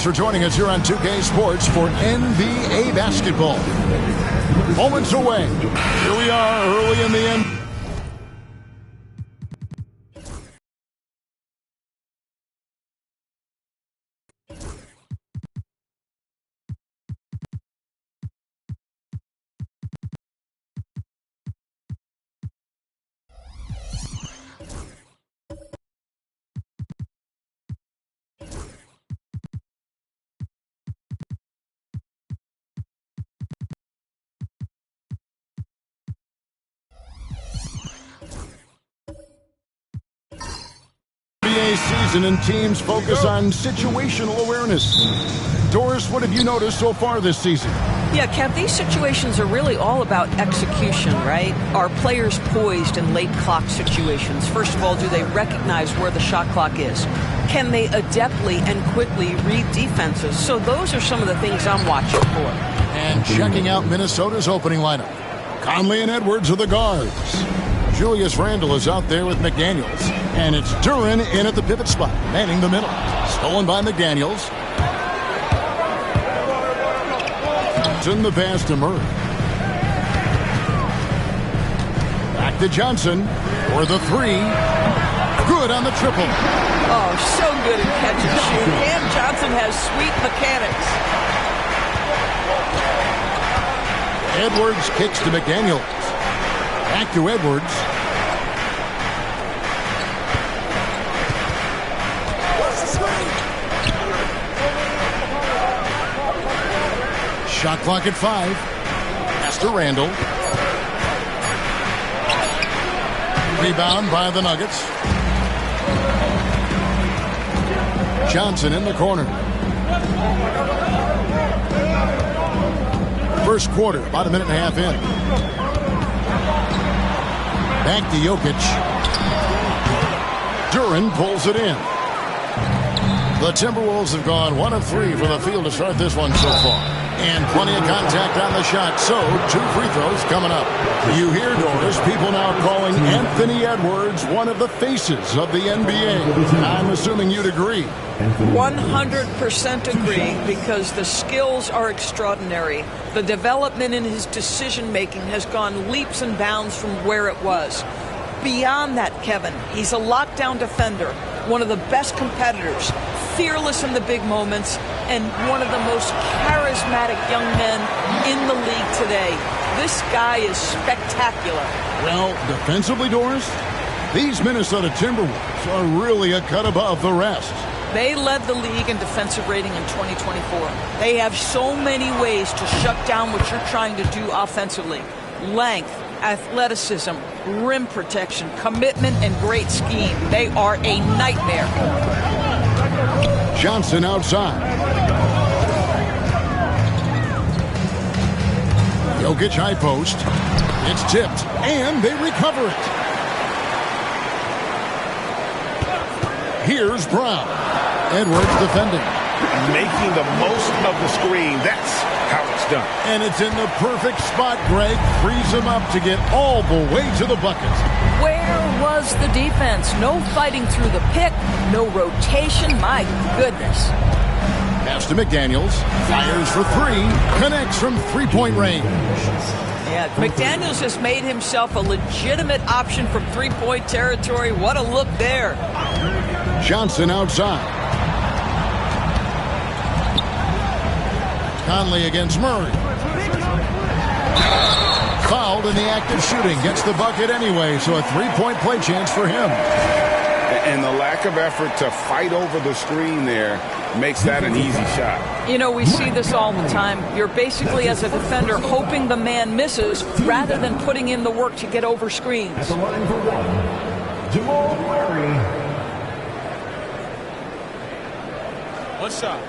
for joining us here on 2K Sports for NBA basketball. Moments away. Here we are early in the end. Season and teams focus on situational awareness. Doris, what have you noticed so far this season? Yeah, Kev, these situations are really all about execution, right? Are players poised in late clock situations? First of all, do they recognize where the shot clock is? Can they adeptly and quickly read defenses? So those are some of the things I'm watching for. And checking out Minnesota's opening lineup. Conley and Edwards are the guards. Julius Randle is out there with McDaniels. And it's Duren in at the pivot spot, manning the middle. Stolen by McDaniels. In the pass to Murray. Back to Johnson for the three. Good on the triple. Oh, so good at catch and shoot. And Johnson has sweet mechanics. Edwards kicks to McDaniels. Back to Edwards. Shot clock at 5. Pass to Randle. Rebound by the Nuggets. Johnson in the corner. First quarter, about a minute and a half in. Back to Jokic. Duren pulls it in. The Timberwolves have gone 1 of 3 from the field to start this one so far. And plenty of contact on the shot, so 2 free throws coming up. You hear, Doris, people now calling Anthony Edwards one of the faces of the NBA. I'm assuming you'd agree. 100% agree, because the skills are extraordinary. The development in his decision-making has gone leaps and bounds from where it was. Beyond that, Kevin, he's a lockdown defender, one of the best competitors, fearless in the big moments, and one of the most charismatic young men in the league today. This guy is spectacular. Well, defensively, Doris, these Minnesota Timberwolves are really a cut above the rest. They led the league in defensive rating in 2024. They have so many ways to shut down what you're trying to do offensively. Length, athleticism, rim protection, commitment, and great scheme. They are a nightmare. Johnson outside. Jokic high post. It's tipped, and they recover it. Here's Brown. Edwards defending. Making the most of the screen. That's how it's done. And it's in the perfect spot, Greg. Frees him up to get all the way to the bucket. Where was the defense? No fighting through the pick. No rotation. My goodness. Pass to McDaniels. Fires for 3. Connects from three-point range. Yeah, McDaniels has made himself a legitimate option from three-point territory. What a look there. Johnson outside. Conley against Murray. Fouled in the act of shooting. Gets the bucket anyway, so a three-point play chance for him. And the lack of effort to fight over the screen there makes that an easy shot. You know, we see this all the time. You're basically, as a defender, hoping the man misses rather than putting in the work to get over screens. What's up?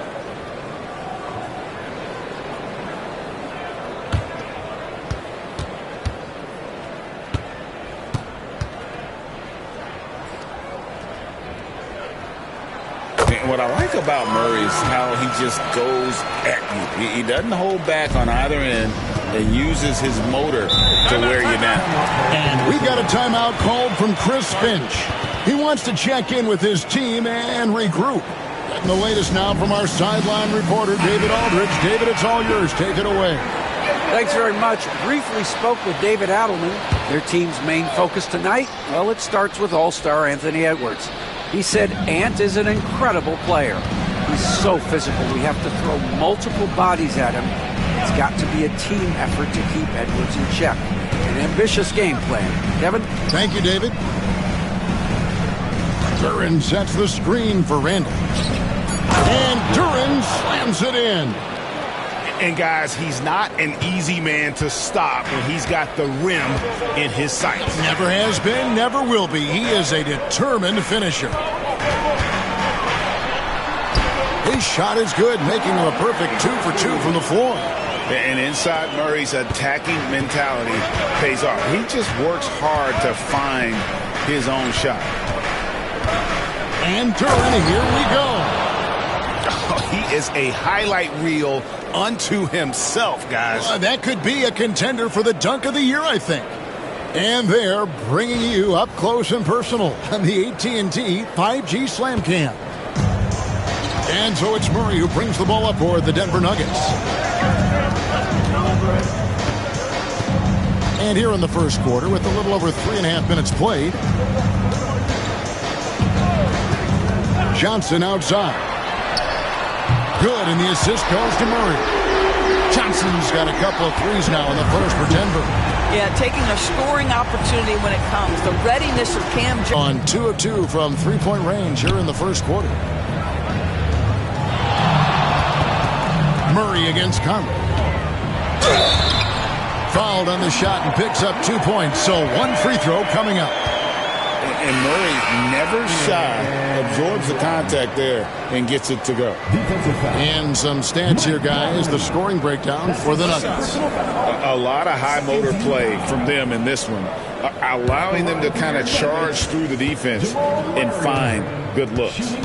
What I like about Murray is how he just goes at you. He doesn't hold back on either end and uses his motor to wear you down. And we've got a timeout called from Chris Finch. He wants to check in with his team and regroup. Getting the latest now from our sideline reporter, David Aldridge. David, it's all yours. Take it away. Thanks very much. Briefly spoke with David Adelman. Their team's main focus tonight, well, it starts with All-Star Anthony Edwards. He said Ant is an incredible player. He's so physical. We have to throw multiple bodies at him. It's got to be a team effort to keep Edwards in check. An ambitious game plan. Kevin? Thank you, David. Duran sets the screen for Randall. And Duran slams it in. And guys, he's not an easy man to stop when he's got the rim in his sights. Never has been, never will be. He is a determined finisher. His shot is good, making him a perfect 2 for 2 from the floor. And inside Murray's attacking mentality pays off. He just works hard to find his own shot. And Duran, here we go. He is a highlight reel unto himself, guys. That could be a contender for the dunk of the year, I think. And they're bringing you up close and personal on the AT&T 5G Slam Cam. And so it's Murray who brings the ball up for the Denver Nuggets. And here in the first quarter, with a little over 3.5 minutes played, Johnson outside. Good, and the assist goes to Murray. Johnson's got a couple of threes now in the first for Denver. Yeah, taking a scoring opportunity when it comes. The readiness of Cam Johnson. On 2 of 2 from three-point range here in the first quarter. Murray against Conley. Fouled on the shot and picks up 2 points. So one free throw coming up. And Murray, never shy, absorbs the contact there and gets it to go. And some stats here, guys. The scoring breakdown for the Nuggets. A lot of high motor play from them in this one, allowing them to kind of charge through the defense and find good looks.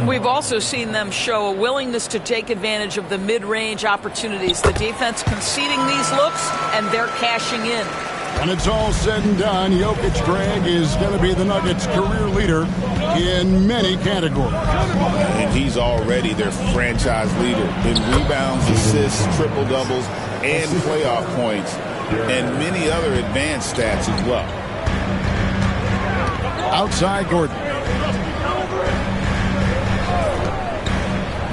We've also seen them show a willingness to take advantage of the mid-range opportunities. The defense conceding these looks, and they're cashing in. When it's all said and done, Jokic, Greg, is going to be the Nuggets' career leader in many categories. And he's already their franchise leader in rebounds, assists, triple-doubles, and playoff points, and many other advanced stats as well. Outside Gordon.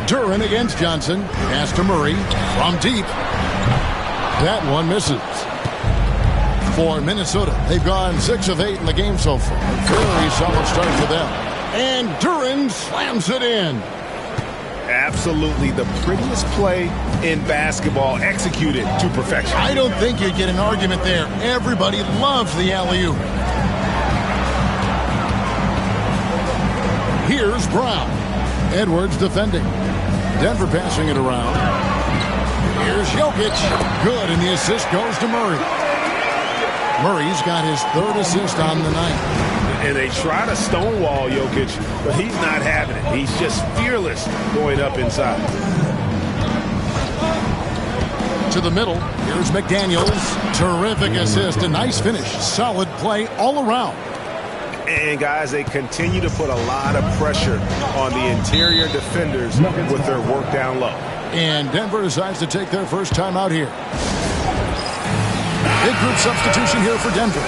Duran against Johnson. Pass to Murray from deep. That one misses. For Minnesota, they've gone 6 of 8 in the game so far. Very solid start for them. And Duran slams it in. Absolutely the prettiest play in basketball, executed to perfection. I don't think you get an argument there. Everybody loves the alley-oop. Here's Brown. Edwards defending. Denver passing it around. Here's Jokic. Good, and the assist goes to Murray. Murray's got his 3rd assist on the night. And they try to stonewall Jokic, but he's not having it. He's just fearless going up inside. To the middle, here's McDaniels. Terrific assist, a nice finish. Solid play all around. And guys, they continue to put a lot of pressure on the interior defenders with their work down low. And Denver decides to take their first time out here. Big group substitution here for Denver.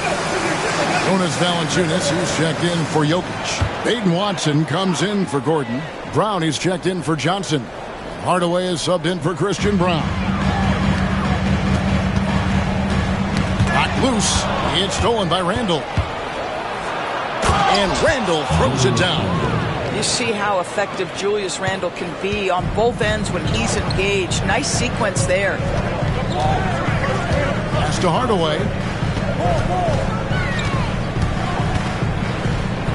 Jonas Valanciunas, he's checked in for Jokic. Baden Watson comes in for Gordon. Brown, he's checked in for Johnson. Hardaway is subbed in for Christian Brown. Knocked loose. It's stolen by Randall. And Randall throws it down. You see how effective Julius Randle can be on both ends when he's engaged. Nice sequence there. Pass to Hardaway.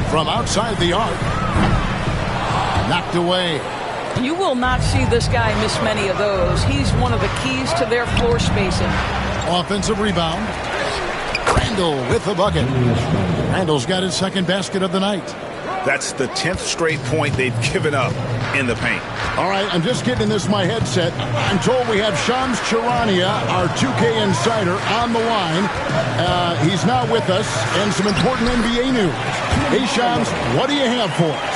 From outside the arc. Knocked away. You will not see this guy miss many of those. He's one of the keys to their floor spacing. Offensive rebound. Randall with the bucket. Randall's got his 2nd basket of the night. That's the 10th straight point they've given up in the paint. All right, I'm just getting this in my headset. I'm told we have Shams Charania, our 2K insider, on the line. He's now with us, and some important NBA news. Hey, Shams, what do you have for us?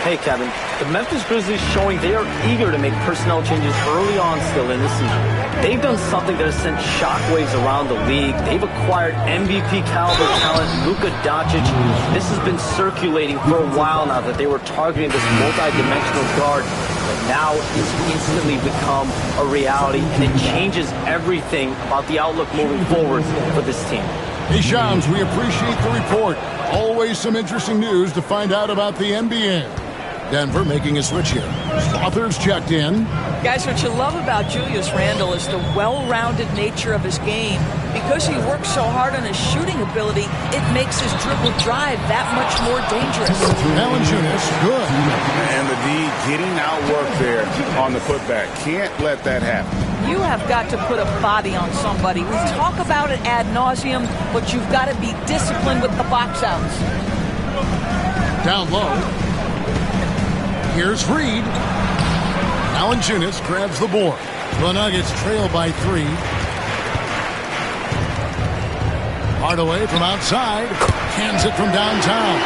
Hey, Kevin, the Memphis Grizzlies showing they are eager to make personnel changes early on still in the season. They've done something that has sent shockwaves around the league. They've acquired MVP caliber talent, Luka Doncic. This has been circulating for a while now that they were targeting this multi-dimensional guard. But now it's instantly become a reality, and it changes everything about the outlook moving forward for this team. Hey, Shams, we appreciate the report. Always some interesting news to find out about the NBA. Denver making a switch here. Authors checked in. Guys, what you love about Julius Randle is the well-rounded nature of his game. Because he works so hard on his shooting ability, it makes his dribble drive that much more dangerous. Valanciunas, good. And the D getting outworked there on the putback. Can't let that happen. You have got to put a body on somebody. We talk about it ad nauseum, but you've got to be disciplined with the box outs. Down low. Here's Reed. Valanciunas grabs the board. The Nuggets trail by 3. Hardaway from outside. Hands it from downtown.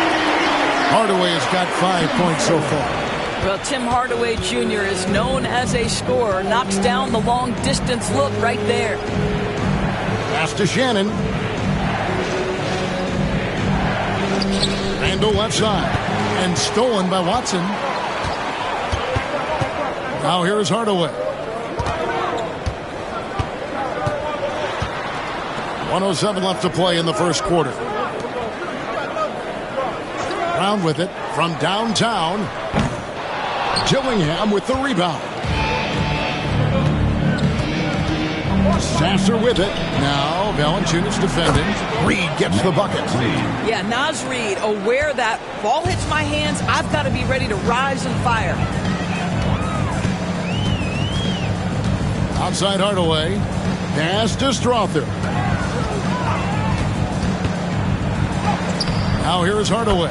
Hardaway has got 5 points so far. Well, Tim Hardaway Jr. is known as a scorer. Knocks down the long-distance look right there. Pass to Shannon. Randle left side. And stolen by Watson. Now here's Hardaway. 1:07 left to play in the first quarter. Brown with it from downtown. Dillingham with the rebound. Sasser with it. Now Valanciunas defending. Reed gets the bucket. Yeah, Naz Reid, aware that ball hits my hands, I've got to be ready to rise and fire. Outside Hardaway. Pass to Strother. Now here is Hardaway.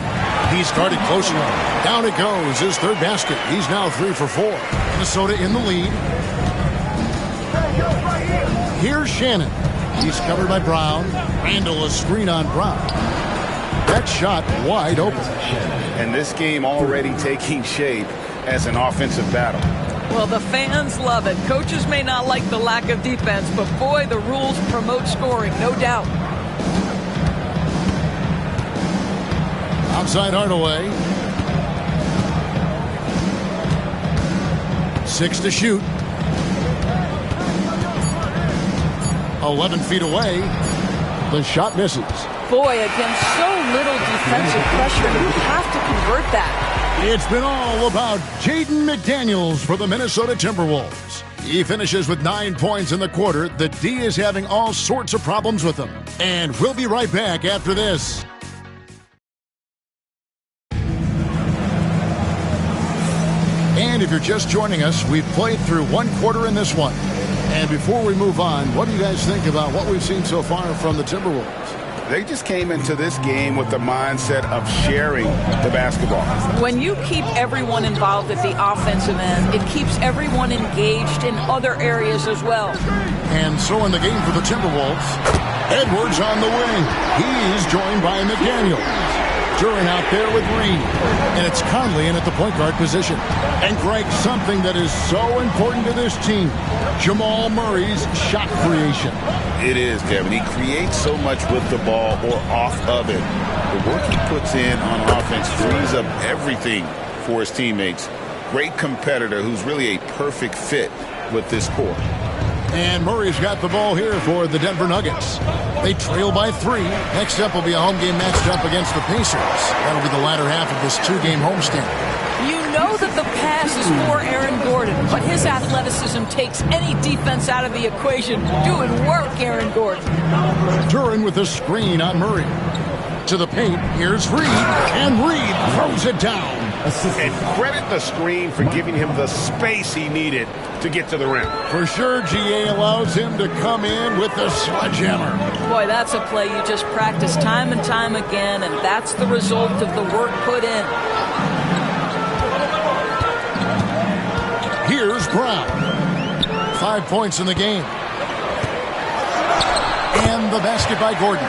He started close enough. Down it goes. His third basket. He's now 3 for 4. Minnesota in the lead. Here's Shannon. He's covered by Brown. Randle a screen on Brown. That shot wide open. And this game already taking shape as an offensive battle. Well, the fans love it. Coaches may not like the lack of defense, but boy, the rules promote scoring, no doubt. Outside Hardaway. 6 to shoot. 11 feet away. The shot misses. Boy, against so little defensive pressure, you have to convert that. It's been all about Jaden McDaniels for the Minnesota Timberwolves. He finishes with 9 points in the quarter. The D is having all sorts of problems with him. And we'll be right back after this. And if you're just joining us, we've played through 1 quarter in this one. And before we move on, what do you guys think about what we've seen so far from the Timberwolves? They just came into this game with the mindset of sharing the basketball. When you keep everyone involved at the offensive end, it keeps everyone engaged in other areas as well. And so in the game for the Timberwolves, Edwards on the wing. He's joined by McDaniels. Duran out there with Reed. And it's Conley in at the point guard position. And Greg, something that is so important to this team, Jamal Murray's shot creation. It is, Kevin. He creates so much with the ball or off of it. The work he puts in on offense frees up everything for his teammates. Great competitor who's really a perfect fit with this core. And Murray's got the ball here for the Denver Nuggets. They trail by 3. Next up will be a home game matched up against the Pacers. That'll be the latter half of this 2-game homestand. You know that the pass is for Aaron Gordon, but his athleticism takes any defense out of the equation. Doing work, Aaron Gordon. Duran with a screen on Murray. To the paint, here's Reed, and Reed throws it down. And credit the screen for giving him the space he needed to get to the rim. For sure, GA allows him to come in with the sledgehammer. Boy, that's a play you just practice time and time again, and that's the result of the work put in. Here's Brown. 5 points in the game. And the basket by Gordon.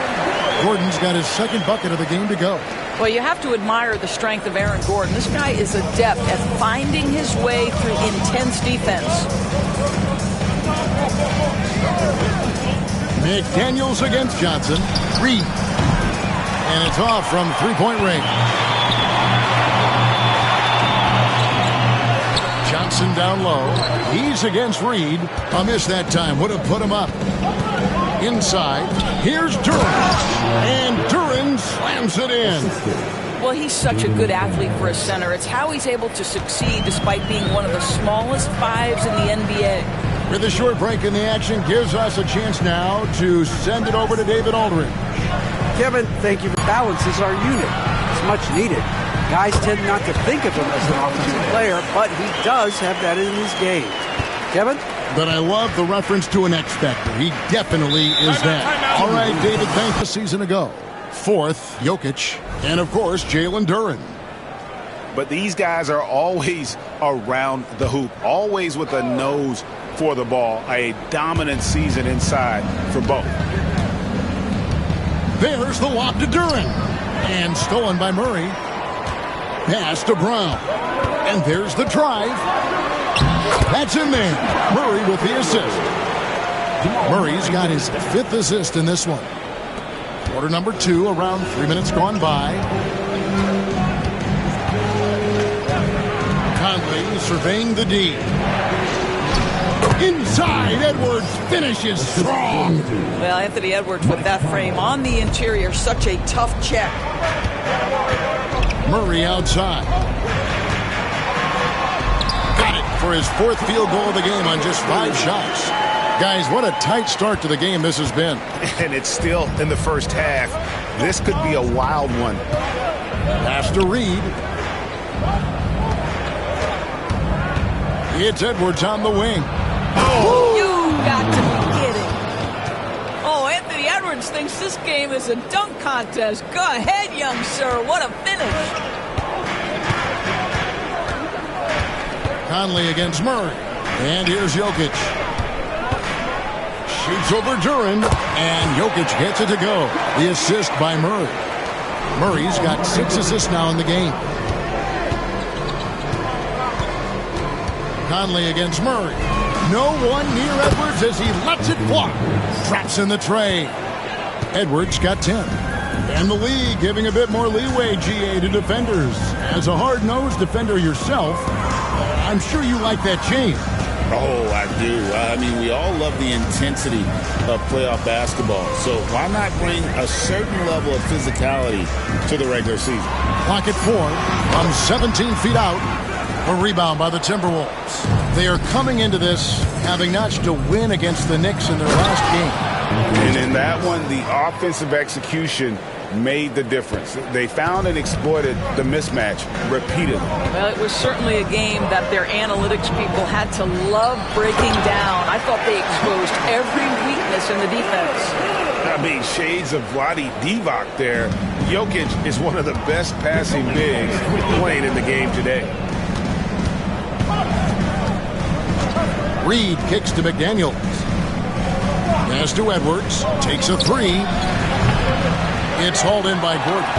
Gordon's got his second bucket of the game to go. Well, you have to admire the strength of Aaron Gordon. This guy is adept at finding his way through intense defense. McDaniels against Johnson. Reed. And it's off from three-point range. Johnson down low. He's against Reed. A miss that time. Would have put him up. Inside. Here's Duren. And Duren slams it in. Well, he's such a good athlete for a center. It's how he's able to succeed despite being one of the smallest fives in the NBA. With a short break in the action, gives us a chance now to send it over to David Aldridge. Kevin, thank you. Balances our unit. It's much needed. Guys tend not to think of him as an offensive player, but he does have that in his game. Kevin? But I love the reference to an X factor. He definitely is that. All right, David, thanks a season ago. Fourth, Jokic, and of course, Jalen Duren. But these guys are always around the hoop, always with a nose for the ball. A dominant season inside for both. There's the lob to Duren. And stolen by Murray. Pass to Brown. And there's the drive. That's in there. Murray with the assist. Murray's got his fifth assist in this one. Quarter number 2, around 3 minutes gone by. Conley surveying the D. Inside, Edwards finishes strong. Well, Anthony Edwards with that frame on the interior, such a tough check. Murray outside. Got it for his fourth field goal of the game on just 5 shots. Guys, what a tight start to the game this has been. And it's still in the first half. This could be a wild one. Pass to Reed. It's Edwards on the wing. Oh. You got to be kidding. Oh, Anthony Edwards thinks this game is a dunk contest. Go ahead, young sir. What a finish. Conley against Murray. And here's Jokic. Shoots over Duren, and Jokic gets it to go. The assist by Murray. Murray's got 6 assists now in the game. Conley against Murray. No one near Edwards as he lets it fly. Traps in the tray. Edwards got 10. And the league giving a bit more leeway, GA, to defenders. As a hard-nosed defender yourself, I'm sure you like that change. Oh, I do. I mean, we all love the intensity of playoff basketball. So why not bring a certain level of physicality to the regular season? Clock at 4. From 17 feet out. A rebound by the Timberwolves. They are coming into this having notched a win against the Knicks in their last game. And in that one, the offensive execution made the difference. They found and exploited the mismatch repeatedly. Well, it was certainly a game that their analytics people had to love breaking down. I thought they exposed every weakness in the defense. I mean, shades of Vlade Divac there. Jokic is one of the best passing bigs playing in the game today. Reed kicks to McDaniels. Pass to Edwards. Takes a 3. It's hauled in by Gordon.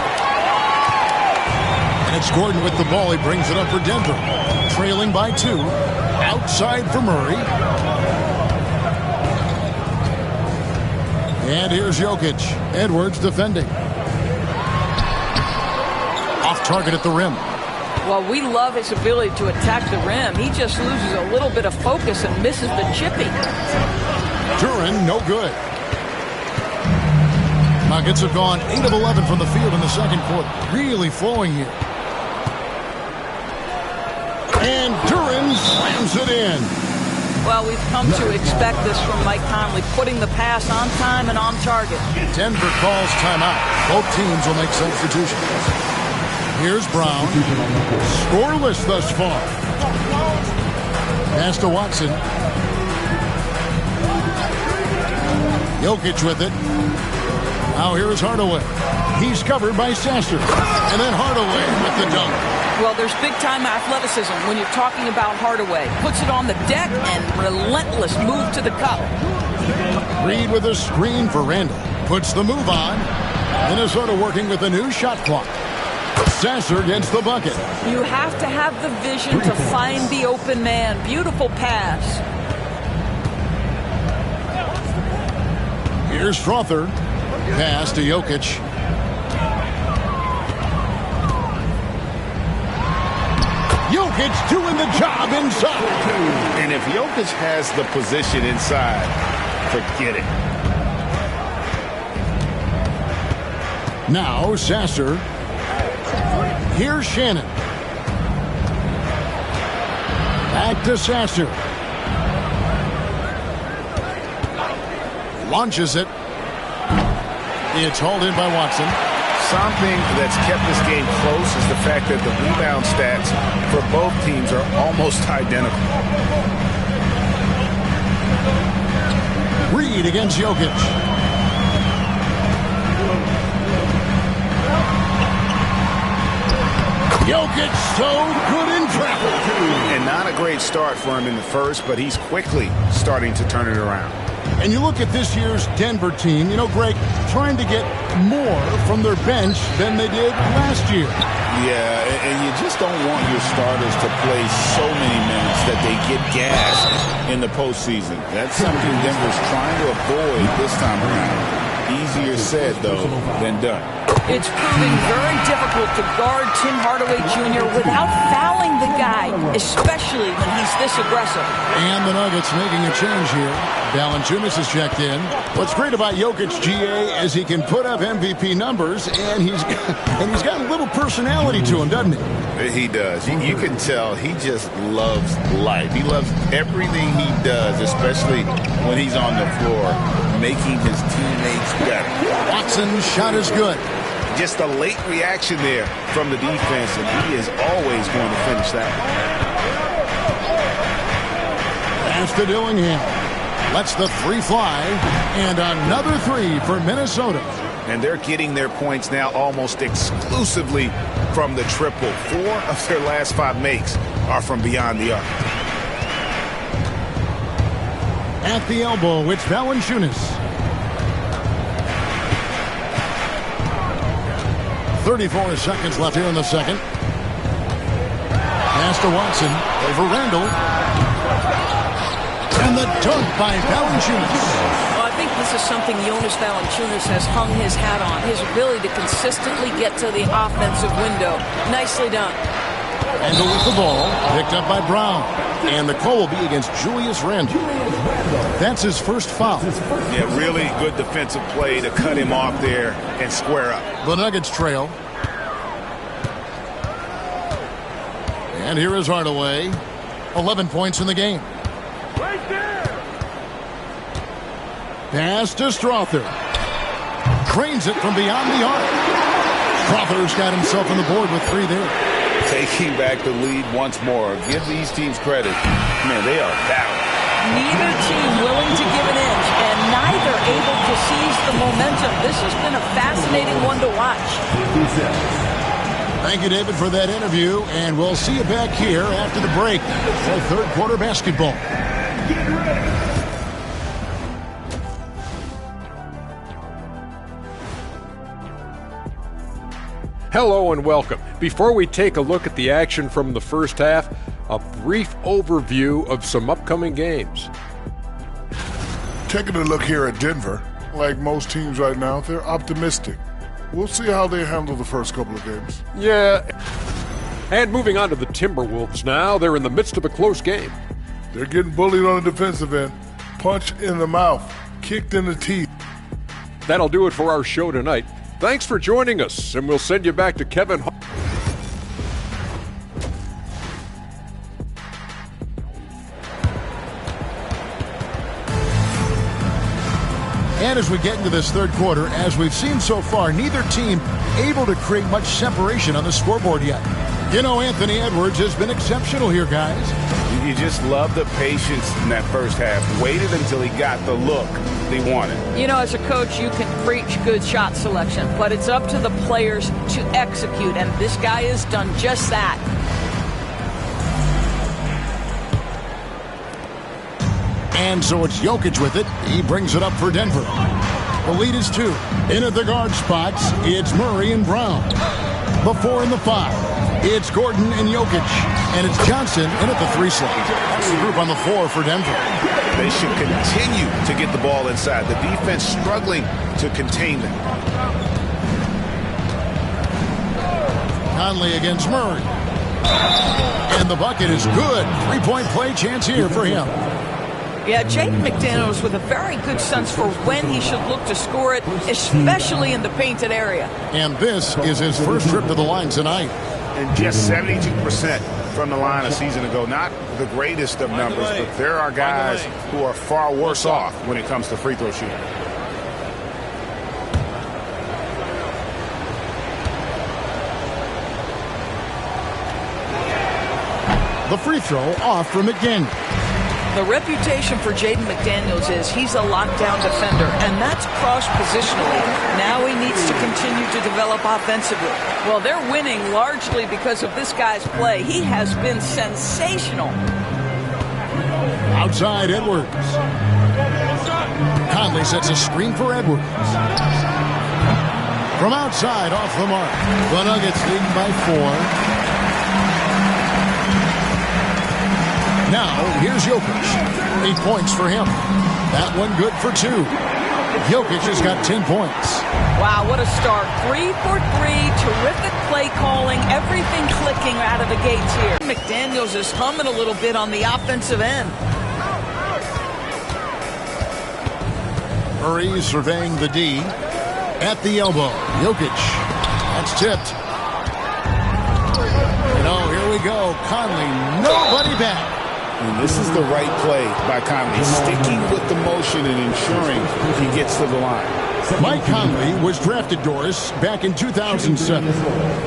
And it's Gordon with the ball. He brings it up for Denver. Trailing by 2. Outside for Murray. And here's Jokic. Edwards defending. Off target at the rim. Well, we love his ability to attack the rim. He just loses a little bit of focus and misses the chippy. Duren, no good. Nuggets have gone 8 of 11 from the field in the second quarter. Really flowing here. And Duren slams it in. Well, we've come to expect this from Mike Conley, putting the pass on time and on target. Denver calls timeout. Both teams will make substitutions. Here's Brown. Scoreless thus far. Pass to Watson. Jokic with it. Now here is Hardaway. He's covered by Sasser. And then Hardaway with the dunk. Well, there's big-time athleticism when you're talking about Hardaway. Puts it on the deck and relentless move to the cup. Reed with a screen for Randall. Puts the move on. Minnesota working with a new shot clock. Sasser gets the bucket. You have to have the vision to find the open man. Beautiful pass. Here's Strother. Pass to Jokic. Jokic doing the job inside. And if Jokic has the position inside, forget it. Now Sasser. Here's Shannon. Back to Sasser. Launches it. It's hauled in by Watson. Something that's kept this game close is the fact that the rebound stats for both teams are almost identical. Reed against Jokic. Jokic so good in traffic. And not a great start for him in the first, but he's quickly starting to turn it around. And you look at this year's Denver team, you know, Greg, trying to get more from their bench than they did last year. Yeah, and you just don't want your starters to play so many minutes that they get gassed in the postseason. That's something Denver's trying to avoid this time around. Easier said, though, than done. It's proving very difficult to guard Tim Hardaway Jr. without fouling the guy, especially when he's this aggressive. And the Nuggets making a change here. Valanciunas has checked in. What's great about Jokic, GA, is he can put up MVP numbers, and he's got a little personality to him, doesn't he? He does. You can tell he just loves life. He loves everything he does, especially when he's on the floor, making his teammates better. Watson's shot is good. Just a late reaction there from the defense, and he is always going to finish that. Pass to Dillingham. Lets the three fly, and another three for Minnesota. And they're getting their points now almost exclusively from the triple. 4 of their last 5 makes are from beyond the arc. At the elbow, it's Valanciunas. 34 seconds left here in the second. Pass to Watson over Randall. And the dunk by Valanciunas. Well, I think this is something Jonas Valanciunas has hung his hat on, his ability to consistently get to the offensive window. Nicely done. Randall with the ball, picked up by Brown. And the call will be against Julius Randle. That's his first foul. Yeah, really good defensive play to cut him off there and square up. The Nuggets trail. And here is Hardaway. 11 points in the game. Right there. Pass to Strother. Trains it from beyond the arc. Strother's got himself on the board with 3 there. Taking back the lead once more. Give these teams credit. Man, they are battling. Neither team willing to give an inch, and neither able to seize the momentum. This has been a fascinating one to watch. Thank you, David, for that interview, and we'll see you back here after the break for third quarter basketball. Get ready. Hello and welcome. Before we take a look at the action from the first half, a brief overview of some upcoming games. Taking a look here at Denver, like most teams right now, they're optimistic. We'll see how they handle the first couple of games. Yeah. And moving on to the Timberwolves now, they're in the midst of a close game. They're getting bullied on the defensive end. Punch in the mouth, kicked in the teeth. That'll do it for our show tonight. Thanks for joining us, and we'll send you back to Kevin. And as we get into this third quarter, as we've seen so far, neither team able to create much separation on the scoreboard yet. You know, Anthony Edwards has been exceptional here, guys. You just love the patience in that first half. Waited until he got the look he wanted. You know, as a coach, you can preach good shot selection, but it's up to the players to execute, and this guy has done just that. And so it's Jokic with it. He brings it up for Denver. The lead is 2. In at the guard spots, it's Murray and Brown. the 4 and the 5. It's Gordon and Jokic. And it's Johnson in at the 3 slot. That's the group on the floor for Denver. They should continue to get the ball inside. The defense struggling to contain them. Conley against Murray. And the bucket is good. 3-point play chance here for him. Yeah, Jaden McDaniels with a very good sense for when he should look to score it, especially in the painted area. And this is his first trip to the line tonight. And just 72% from the line a season ago. Not the greatest of numbers, but there are guys who are far worse off when it comes to free throw shooting. The free throw off for McDaniel. The reputation for Jaden McDaniels is he's a lockdown defender, and that's cross-positionally. Now he needs to continue to develop offensively. Well, they're winning largely because of this guy's play. He has been sensational. Outside Edwards. Conley sets a screen for Edwards. From outside, off the mark. The Nuggets leading by 4. Now, here's Jokic. 8 points for him. That one good for 2. Jokic has got 10 points. Wow, what a start. 3 for 3. Terrific play calling. Everything clicking out of the gates here. McDaniels is humming a little bit on the offensive end. Murray surveying the D. At the elbow. Jokic. That's tipped. Here we go. Conley, nobody back. And this is the right play by Conley, sticking with the motion and ensuring he gets to the line. Mike Conley was drafted, Doris, back in 2007.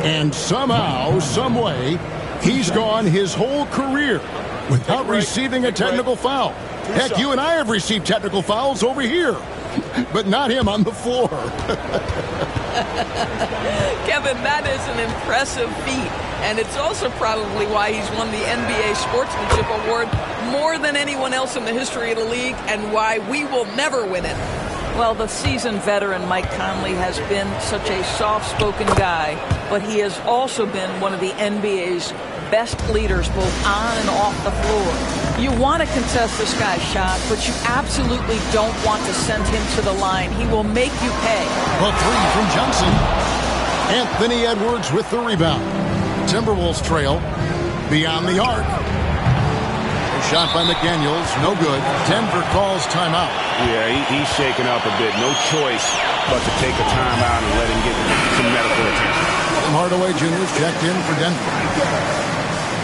And somehow, some way, he's gone his whole career without receiving a technical foul. Heck, you and I have received technical fouls over here, but not him on the floor. Kevin, that is an impressive feat. And it's also probably why he's won the NBA Sportsmanship Award more than anyone else in the history of the league, and why we will never win it. Well, the seasoned veteran Mike Conley has been such a soft-spoken guy, but he has also been one of the NBA's best leaders both on and off the floor. You want to contest this guy's shot, but you absolutely don't want to send him to the line. He will make you pay. A 3 from Johnson. Anthony Edwards with the rebound. Timberwolves trail beyond the arc. A shot by McDaniels, no good. Denver calls timeout. Yeah, he's shaken up a bit. No choice but to take a timeout and let him get some medical attention. Tim Hardaway Jr. checked in for Denver.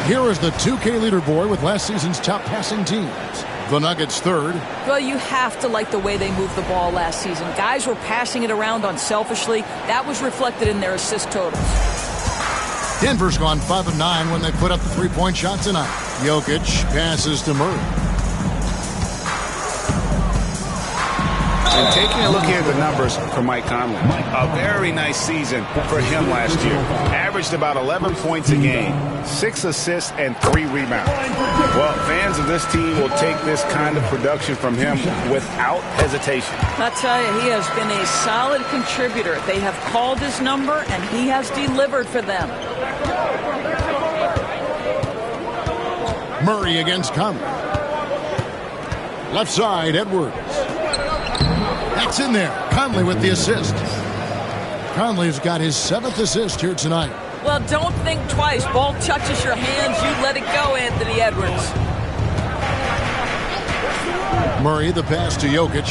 Here is the 2K leaderboard with last season's top passing teams. The Nuggets 3rd. Well, you have to like the way they moved the ball last season. Guys were passing it around unselfishly. That was reflected in their assist totals. Denver's gone 5 of 9 when they put up the 3-point shot tonight. Jokic passes to Murray. And taking a look here at the numbers for Mike Conley, a very nice season for him last year. Averaged about 11 points a game, 6 assists, and 3 rebounds. Well, fans of this team will take this kind of production from him without hesitation. I'll tell you, he has been a solid contributor. They have called his number, and he has delivered for them. Murray against Conley. Left side, Edwards. That's in there. Conley with the assist. Conley's got his 7th assist here tonight. Well, don't think twice. Ball touches your hands, you let it go, Anthony Edwards. Murray, the pass to Jokic.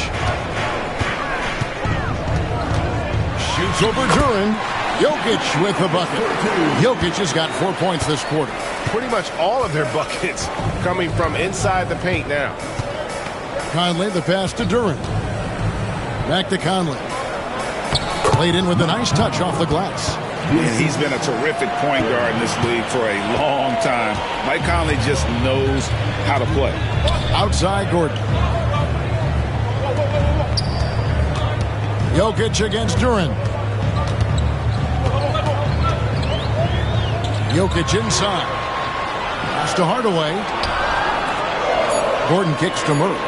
Shoots over Duran. Jokic with the bucket. Jokic has got 4 points this quarter. Pretty much all of their buckets coming from inside the paint now. Conley, the pass to Duran. Back to Conley. Played in with a nice touch off the glass. Yeah, he's been a terrific point guard in this league for a long time. Mike Conley just knows how to play. Outside Gordon. Jokic against Duran. Jokic inside. Pass to Hardaway. Gordon kicks to Murray.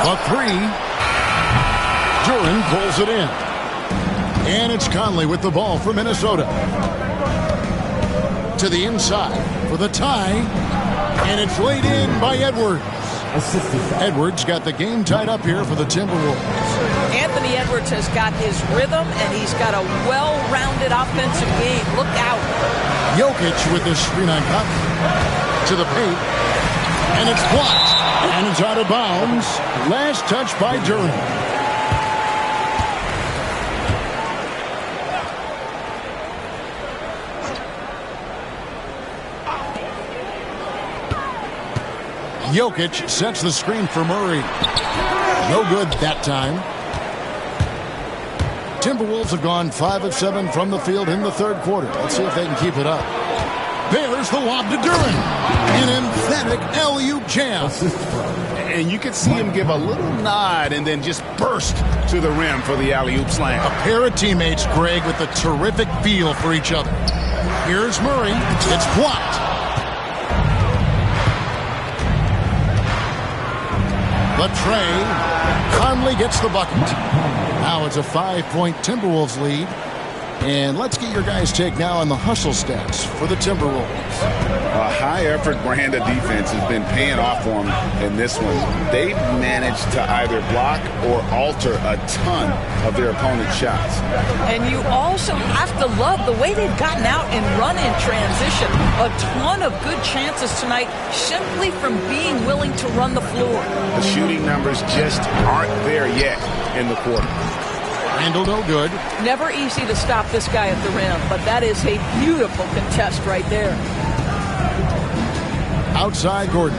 A 3. Duran pulls it in. And it's Conley with the ball for Minnesota. To the inside for the tie. And it's laid in by Edwards. Edwards got the game tied up here for the Timberwolves. Anthony Edwards has got his rhythm, and he's got a well-rounded offensive game. Look out. Jokic with the screen on Conley. To the paint. And it's blocked. And it's out of bounds. Last touch by Durant. Jokic sets the screen for Murray. No good that time. Timberwolves have gone 5 of 7 from the field in the third quarter. Let's see if they can keep it up. There's the lob to Durant. An emphatic alley-oop jam. And you can see him give a little nod and then just burst to the rim for the alley-oop slam. A pair of teammates, Greg, with a terrific feel for each other. Here's Murray. It's blocked. But Trey, Conley gets the bucket. Now it's a 5-point Timberwolves lead. And let's get your guys' take now on the hustle stats for the Timberwolves. A high-effort brand of defense has been paying off for them in this one. They've managed to either block or alter a ton of their opponent's shots. And you also have to love the way they've gotten out and run in transition. A ton of good chances tonight simply from being willing to run the floor. The shooting numbers just aren't there yet in the quarter. Handle no good. Never easy to stop this guy at the rim, but that is a beautiful contest right there. Outside Gordon.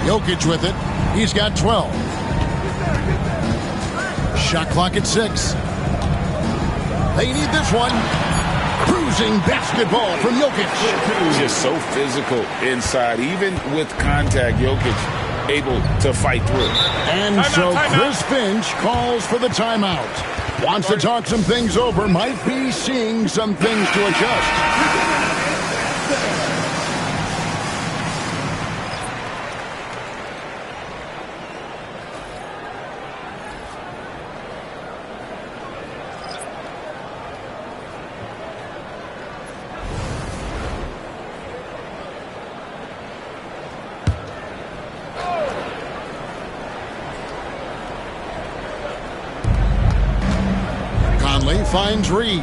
Jokic with it. He's got 12. Shot clock at 6. They need this one. Cruising basketball from Jokic. Just so physical inside. Even with contact, Jokic able to fight through. And so Chris Finch calls for the timeout. Wants to talk some things over. Might be seeing some things to adjust. Finds Reed.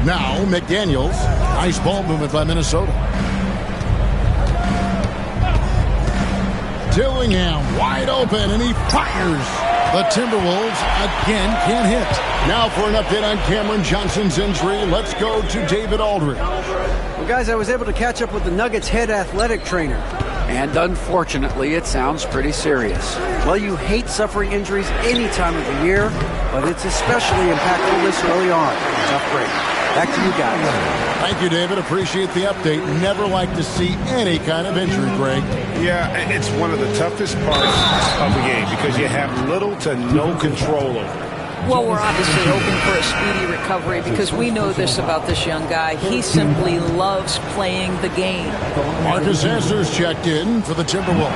Now McDaniels. Nice ball movement by Minnesota. Dillingham wide open, and he fires. The Timberwolves again can't hit. Now for an update on Cameron Johnson's injury, let's go to David Aldridge. Well, guys, I was able to catch up with the Nuggets head athletic trainer. And unfortunately, it sounds pretty serious. Well, you hate suffering injuries any time of the year, but it's especially impactful this early on. Tough break. Back to you guys. Thank you, David. Appreciate the update. Never like to see any kind of injury, Greg. Yeah, it's one of the toughest parts of the game because you have little to no control over it. Well, we're obviously hoping for a speedy recovery because we know this about this young guy. He simply loves playing the game. Marcus Answers checked in for the Timberwolves.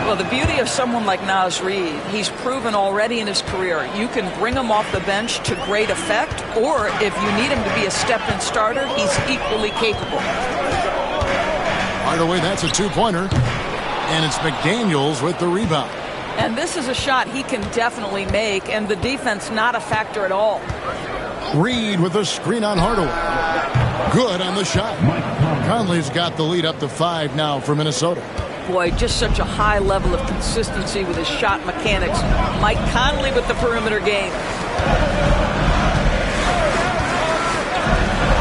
Well, the beauty of someone like Naz Reid, he's proven already in his career. You can bring him off the bench to great effect, or if you need him to be a step-in starter, he's equally capable. Hardaway, that's a two-pointer. And it's McDaniels with the rebound. And this is a shot he can definitely make, and the defense not a factor at all. Reed with a screen on Hardaway. Good on the shot. Conley's got the lead up to 5 now for Minnesota. Boy, just such a high level of consistency with his shot mechanics. Mike Conley with the perimeter game.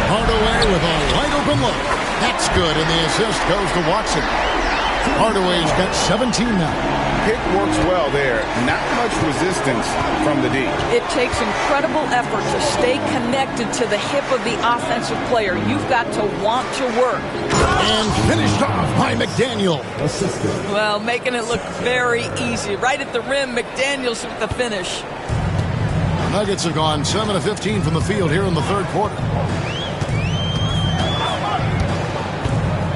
Hardaway with a wide open look. That's good, and the assist goes to Watson. Hardaway's got 17 now. Pick works well there. Not much resistance from the D. It takes incredible effort to stay connected to the hip of the offensive player. You've got to want to work. And finished off by McDaniel. Well, making it look very easy. Right at the rim, McDaniels with the finish. Nuggets have gone 7 of 15 from the field here in the third quarter.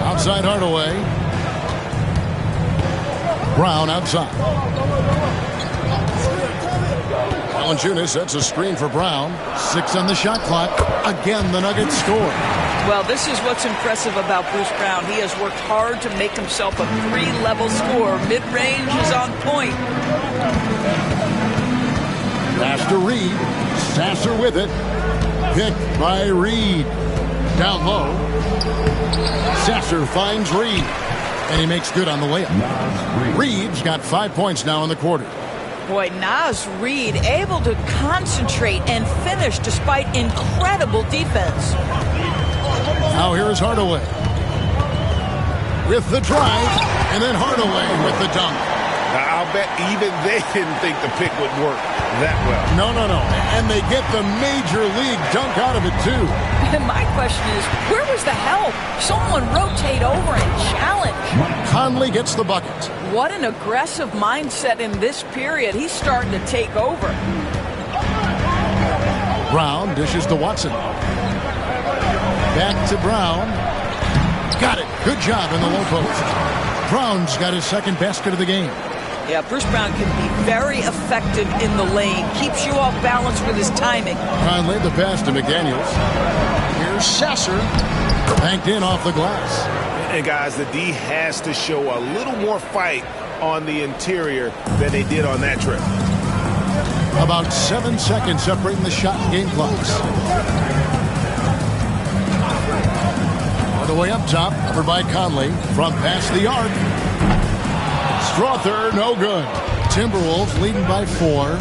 Outside Hardaway. Brown outside. Valanciunas sets a screen for Brown. 6 on the shot clock. Again, the Nuggets score. Well, this is what's impressive about Bruce Brown. He has worked hard to make himself a 3-level scorer. Mid-range is on point. Pass to Reed. Sasser with it. Picked by Reed. Down low. Sasser finds Reed. And he makes good on the layup. Reed's got 5 points now in the quarter. Boy, Naz Reid able to concentrate and finish despite incredible defense. Now here's Hardaway. With the drive, and then Hardaway with the dunk. Now, I'll bet even they didn't think the pick would work that well. No. And they get the major league dunk out of it, too. And my question is, where was the help? Someone rotate over and challenge. Conley gets the bucket. What an aggressive mindset in this period. He's starting to take over. Brown dishes to Watson. Back to Brown. Got it. Good job in the low post. Brown's got his second basket of the game. Yeah, Bruce Brown can be very effective in the lane. Keeps you off balance with his timing. Conley the pass to McDaniels. Here's Sasser. Banked in off the glass. And guys, the D has to show a little more fight on the interior than they did on that trip. About 7 seconds separating the shot and game clocks. All the way up top, covered by Conley from past the arc. Strother, no good. Timberwolves leading by 4.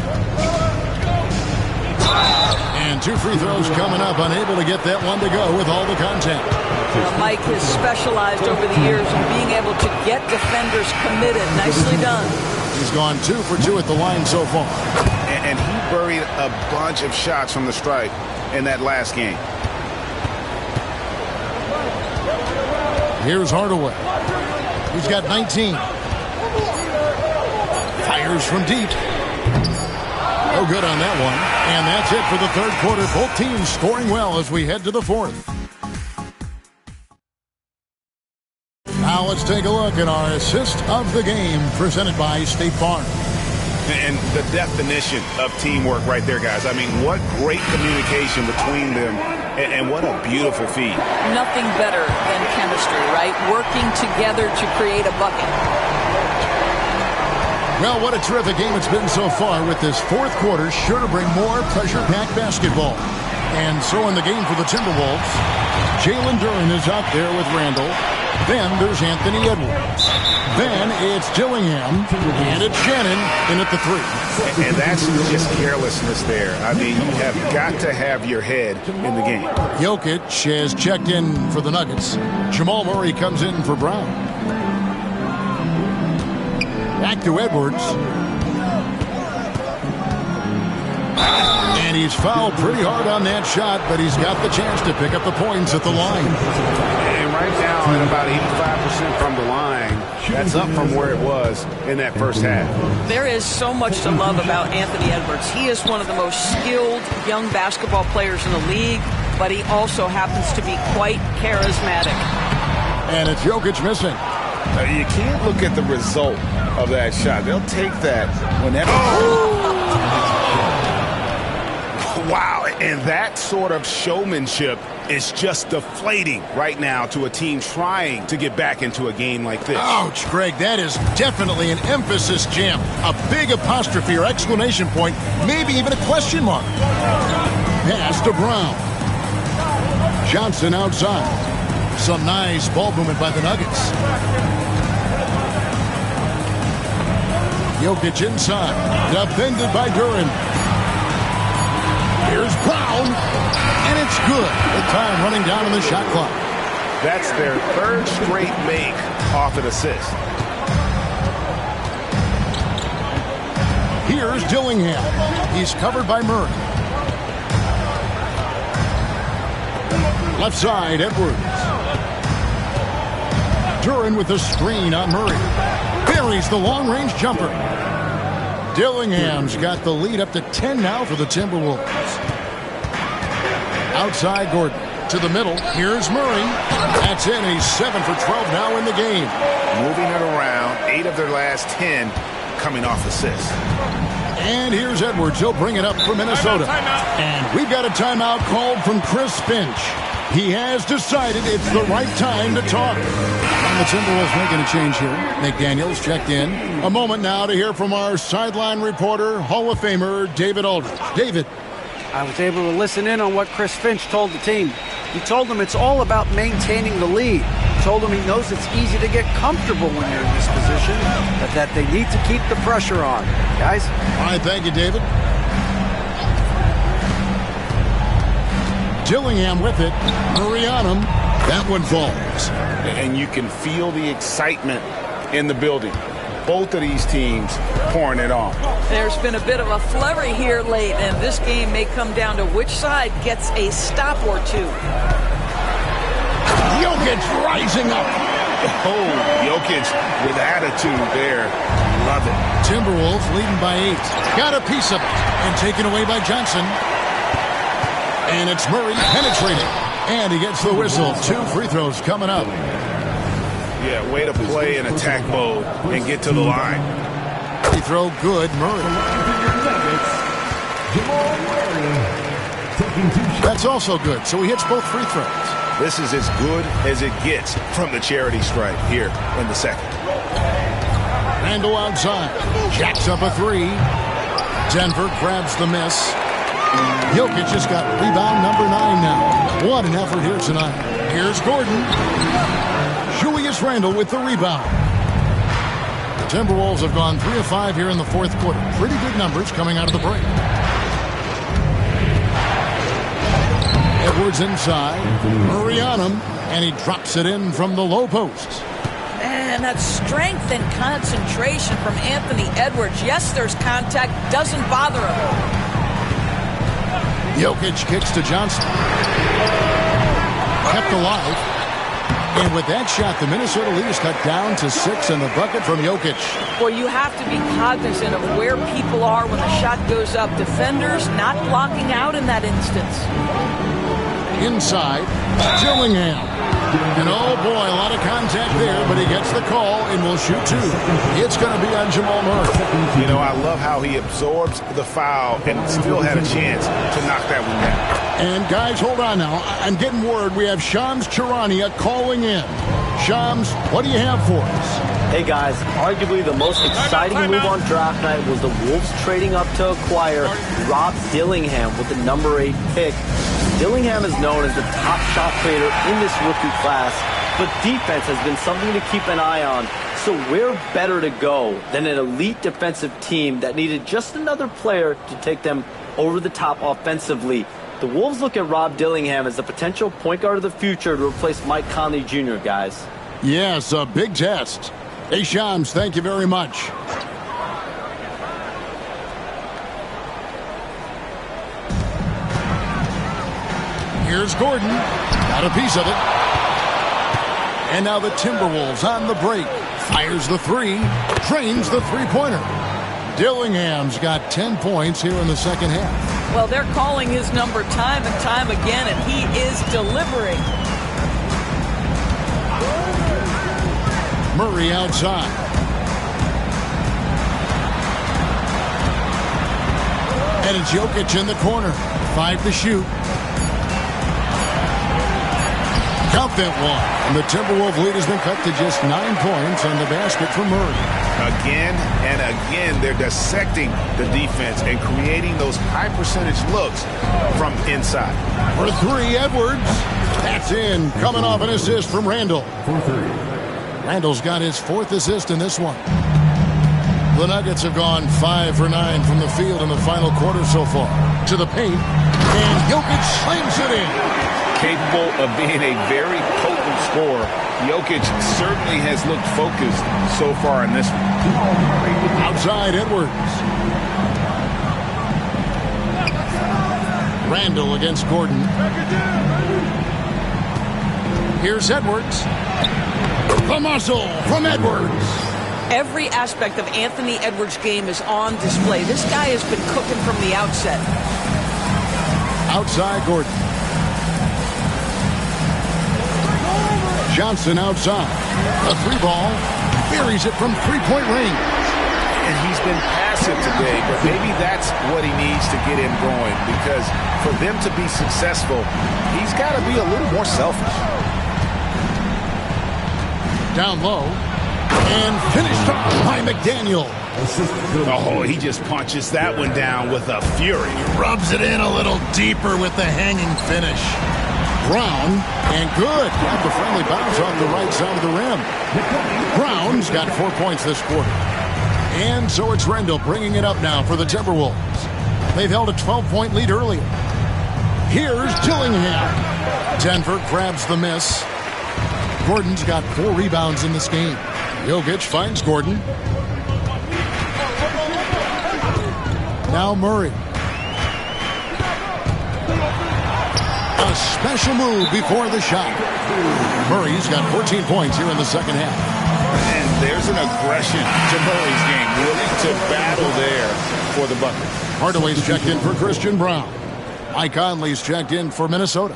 And 2 free throws coming up, unable to get that one to go with all the contact. Well, Mike has specialized over the years in being able to get defenders committed. Nicely done. He's gone 2 for 2 at the line so far. And he buried a bunch of shots from the stripe in that last game. Here's Hardaway. He's got 19. Fires from deep. No good on that one. And that's it for the third quarter. Both teams scoring well as we head to the fourth. Now let's take a look at our assist of the game presented by State Farm. And the definition of teamwork right there, guys. I mean, what great communication between them, and what a beautiful feed. Nothing better than chemistry, right? Working together to create a bucket. Well, what a terrific game it's been so far, with this fourth quarter sure to bring more pressure-packed basketball. And so in the game for the Timberwolves, Jalen Duren is out there with Randall. Then there's Anthony Edwards. Then it's Dillingham, and it's Shannon in at the 3. And that's just carelessness there. I mean, you have got to have your head in the game. Jokic has checked in for the Nuggets. Jamal Murray comes in for Brown. Back to Edwards. And he's fouled pretty hard on that shot, but he's got the chance to pick up the points at the line. And right now at about 85% from the line, that's up from where it was in that first half. There is so much to love about Anthony Edwards. He is one of the most skilled young basketball players in the league, but he also happens to be quite charismatic. And it's Jokic missing. You can't look at the result of that shot. They'll take that whenever. Wow, and that sort of showmanship is just deflating right now to a team trying to get back into a game like this. Ouch, Greg, that is definitely an emphasis jam. A big apostrophe or exclamation point, maybe even a question mark. Pass to Brown. Johnson outside. Some nice ball movement by the Nuggets. Jokic inside. Defended by Duren. Here's Brown, and it's good. The time running down on the shot clock. That's their third straight make off an assist. Here's Dillingham. He's covered by Murray. Left side, Edwards. Duren with the screen on Murray. Buries the long-range jumper. Dillingham's got the lead up to 10 now for the Timberwolves. Outside Gordon to the middle. Here's Murray. That's in. He's 7 for 12 now in the game. Moving it around, 8 of their last 10 coming off assists. And here's Edwards. He'll bring it up for Minnesota. And we've got a timeout called from Chris Finch. He has decided it's the right time to talk. And the Timberwolves making a change here. McDaniels checked in. A moment now to hear from our sideline reporter, Hall of Famer David Aldridge. David. I was able to listen in on what Chris Finch told the team. He told them it's all about maintaining the lead. He told them he knows it's easy to get comfortable when you're in this position, but that they need to keep the pressure on. Guys? All right, thank you, David. Dillingham with it. Murray on him. That one falls. And you can feel the excitement in the building. Both of these teams pouring it on. There's been a bit of a flurry here late, and this game may come down to which side gets a stop or two. Jokic rising up. Oh, Jokic with attitude there. Love it. Timberwolves leading by 8. Got a piece of it. And taken away by Johnson. And it's Murray penetrating. And he gets the whistle. 2 free throws coming up. Yeah, way to play in attack mode and get to the line. Free throw good, Murray. That's also good, so he hits both free throws. This is as good as it gets from the charity stripe here in the second. Randle outside. Jacks up a 3. Denver grabs the miss. Jokic just got rebound number 9 now. What an effort here tonight. Here's Gordon. Julius Randle with the rebound. The Timberwolves have gone 3 of 5 here in the fourth quarter. Pretty good numbers coming out of the break. Edwards inside. Murray on him. And he drops it in from the low post. Man, that strength and concentration from Anthony Edwards. Yes, there's contact. Doesn't bother him. Jokic kicks to Johnson. Kept alive. And with that shot, the Minnesota lead is cut down to 6 in the bucket from Jokic. Well, you have to be cognizant of where people are when the shot goes up. Defenders not blocking out in that instance. Inside, Dillingham. And oh boy, a lot of contact there, but he gets the call and will shoot 2. It's going to be on Jamal Murray. You know, I love how he absorbs the foul and still had a chance to knock that one down. And guys, hold on now. I'm getting word we have Shams Charania calling in. Shams, what do you have for us? Hey guys, arguably the most exciting move on draft night was the Wolves trading up to acquire Rob Dillingham with the number 8 pick. Dillingham is known as the top shot creator in this rookie class, but defense has been something to keep an eye on. So where better to go than an elite defensive team that needed just another player to take them over the top offensively? The Wolves look at Rob Dillingham as the potential point guard of the future to replace Mike Conley Jr., guys. Yes, a big test. Hey, Shams, thank you very much. Here's Gordon. Got a piece of it. And now the Timberwolves on the break. Fires the 3. Drains the three-pointer. Dillingham's got 10 points here in the second half. Well, they're calling his number time and time again, and he is delivering. Murray outside. And it's Jokic in the corner. 5 to shoot. Count that one. And the Timberwolves lead has been cut to just 9 points on the basket for Murray. Again and again, they're dissecting the defense and creating those high-percentage looks from inside. For 3, Edwards. That's in. Coming off an assist from Randle. Randle's got his 4th assist in this one. The Nuggets have gone 5 for 9 from the field in the final quarter so far. To the paint. And Jokic slams it in. Capable of being a very potent scorer, Jokic certainly has looked focused so far in this one. Outside Edwards. Randle against Gordon. Here's Edwards. The muscle from Edwards. Every aspect of Anthony Edwards' game is on display. This guy has been cooking from the outset. Outside Gordon. Johnson outside. A 3 ball. Buries it from 3-point range. And he's been past aggressive today, but maybe that's what he needs to get him going, because for them to be successful, he's got to be a little more selfish. Down low. And finished off by McDaniel. Oh, he just punches that one down with a fury. Rubs it in a little deeper with the hanging finish. Brown, and good. Got the friendly bounce off the right side of the rim. Brown's got 4 points this quarter. And so it's Rendell bringing it up now for the Timberwolves. They've held a 12-point lead earlier. Here's Dillingham. Denver grabs the miss. Gordon's got 4 rebounds in this game. Jokic finds Gordon. Now Murray. A special move before the shot. Murray's got 14 points here in the second half. And there's an aggression to Murray's game, willing to battle there for the bucket. Hardaway's checked in for Christian Brown. Mike Conley's checked in for Minnesota.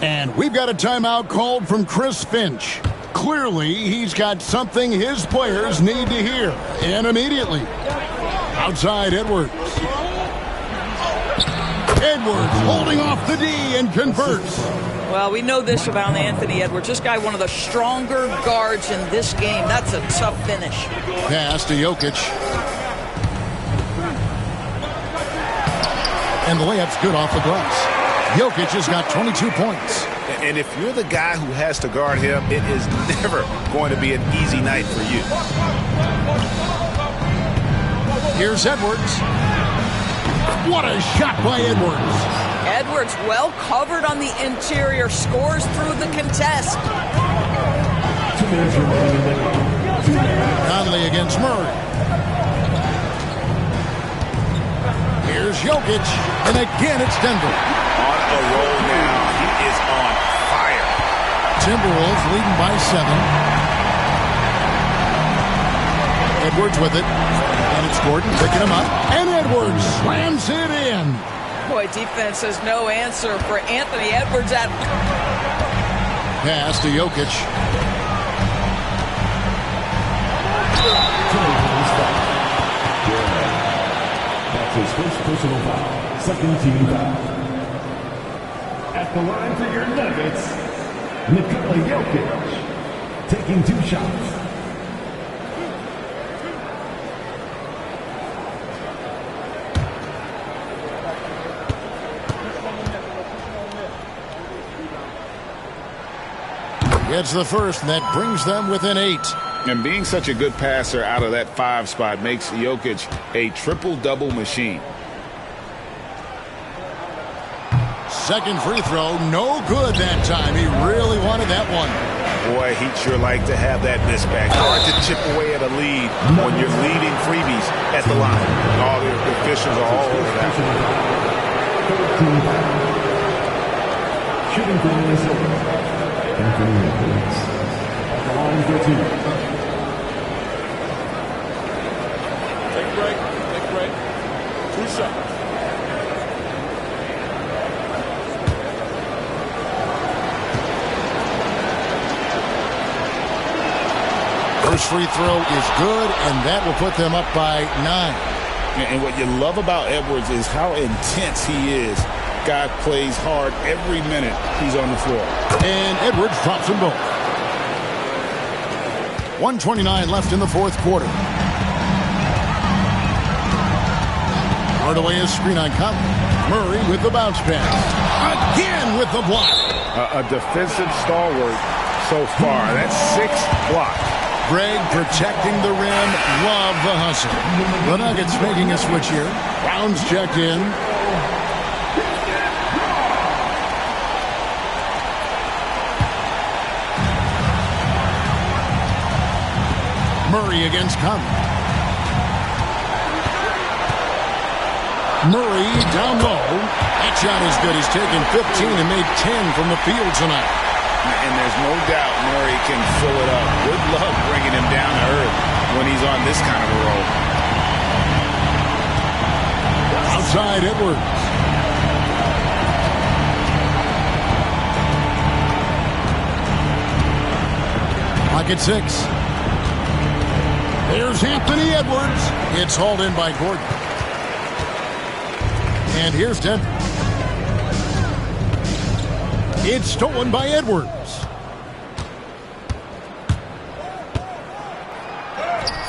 And we've got a timeout called from Chris Finch. Clearly, he's got something his players need to hear, and immediately. Outside Edwards. Edwards holding off the D and converts. Well, we know this about Anthony Edwards. This guy, one of the stronger guards in this game. That's a tough finish. Pass to Jokic. And the layup's good off the glass. Jokic has got 22 points. And if you're the guy who has to guard him, it is never going to be an easy night for you. Here's Edwards. What a shot by Edwards. Edwards well covered on the interior, scores through the contest. Conley against Murray. Here's Jokic, and again it's Denver. On a roll now. He is on fire. Timberwolves leading by 7. Edwards with it. And it's Gordon picking him up. And Edwards slams it in. Boy, defense has no answer for Anthony Edwards at... Pass to Jokic. That's his first personal foul. Second team foul. At the line for your Nuggets, Nikola Jokic, taking 2 shots. Gets the first, and that brings them within 8. And being such a good passer out of that 5 spot makes Jokic a triple-double machine. Second free throw, no good that time. He really wanted that one. Boy, he'd sure like to have that miss back. Hard to chip away at a lead when you're leading freebies at the line. All the officials are all over that. Shooting for Minnesota. Anthony Edwards. At the line for 2. Take a break. 2 shots. First free throw is good, and that will put them up by 9. And what you love about Edwards is how intense he is. Guy plays hard every minute he's on the floor. And Edwards drops them both. 1:29 left in the fourth quarter. Hardaway is screen on Conley. Murray with the bounce pass. Again with the block. A defensive stalwart so far. That's 6 blocks. Greg protecting the rim. Love the hustle. The Nuggets making a switch here. Brown's checked in. Murray against Conley. Murray down low. That shot is good. He's taken 15 and made 10 from the field tonight. And there's no doubt Murray can fill it up. Good luck bringing him down to earth when he's on this kind of a roll. Outside Edwards. Clock at 6. There's Anthony Edwards. It's hauled in by Gordon. And here's Denver. It's stolen by Edwards.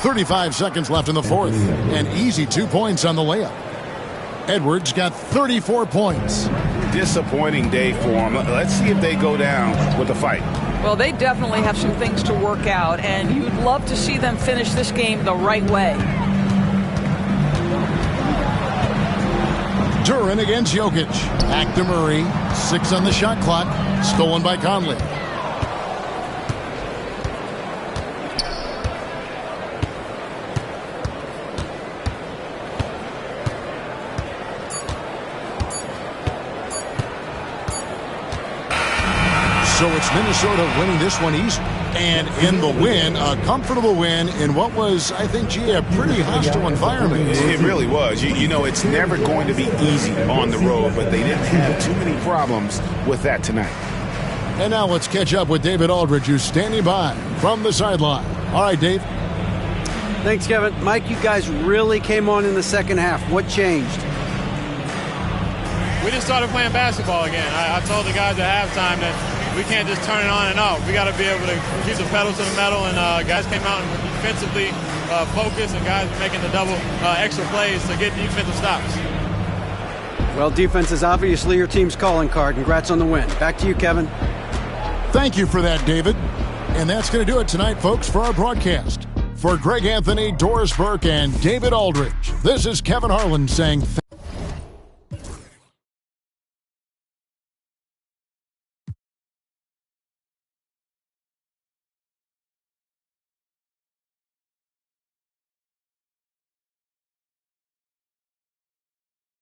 35 seconds left in the fourth. An easy 2 points on the layup. Edwards got 34 points. Disappointing day for them. Let's see if they go down with a fight. Well, they definitely have some things to work out, and you'd love to see them finish this game the right way. Duran against Jokic. Back to Murray. 6 on the shot clock. Stolen by Conley. So it's Minnesota winning this one easy. And in the win, a comfortable win in what was, I think, a pretty hostile environment. It really was. You know, it's never going to be easy on the road, but they didn't have too many problems with that tonight. And now let's catch up with David Aldridge, who's standing by from the sideline. All right, Dave. Thanks, Kevin. Mike, you guys really came on in the second half. What changed? We just started playing basketball again. I told the guys at halftime that we can't just turn it on and off. We got to be able to keep the pedal to the metal, and guys came out and were defensively focused, and guys were making the double extra plays to get defensive stops. Well, defense is obviously your team's calling card. Congrats on the win. Back to you, Kevin. Thank you for that, David. And that's going to do it tonight, folks, for our broadcast. For Greg Anthony, Doris Burke, and David Aldridge, this is Kevin Harlan saying